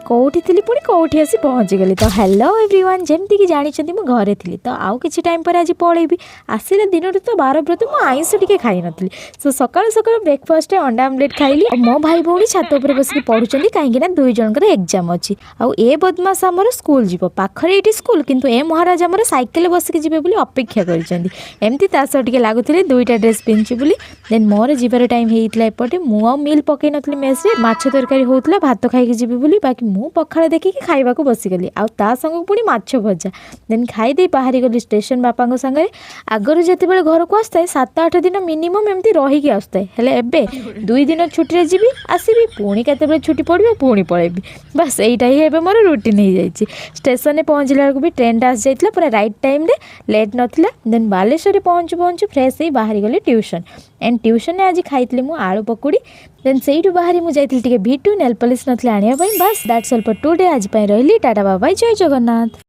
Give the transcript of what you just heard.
कौटी थी पुणी कौटी आसी पहुँची गली। तो हेलो एवरीवन, जमती कि जानते मुझे घरे थी तो आउ कि टाइम पर आज पलैबी आसला दिन तो 12 व्रत मुझे आईस टे खाई नी। सो सकाल सकाल ब्रेकफास्ट अंडा आमलेट खाइली। मो भाई भौणी छात उपर बसिक पढ़ुं कहीं दुई जनकर एग्जाम अच्छी। आउ ए बदमाश आमर स्कूल जीव पाखरे ये स्कूल किंतु ए महाराज आमर साइकेल बसिक जी अपेक्षा करमती टे लगुले दुईटा ड्रेस पिंधि बोली। देन मोर जीवार टाइम होता एपटे मुझे मिल पकई नी मेस माछ तरकारी होता भात खाई जी बोली बाकी मु पखाड़ देखिकी खाइबा बसीगली आ संग पुणी माछ भजा। देन खाईदे बाहरी गली स्टेशन बापा सागर आगर जिते बड़े घर को आसता है 7-8 दिन मिनिमम एमती रहीकि आसता है। हेले एबे 2 दिन छुट्टी जी आसबि पुणी केते छुट्टी पड़ो पुणी पलैबी बस यहीटा ही एबे मोर रुटीन हो जाइए। स्टेशन पहुँचला बेलू भी ट्रेन आस जाइए पूरा राइट टाइम लेट नाला। देन बालेश्वर पहुँचु पहुँचु फ्रेश ही बाहरी गली ट्यूशन एंड ट्यूशन आज खाई मु आलू पकुड़ी। देन से बाहरी मुझे भीटू नेल पॉलिश नानी आने बस दैट्स ऑल फॉर टुडे। आज रही टाटा बाय बाय जय जगन्नाथ।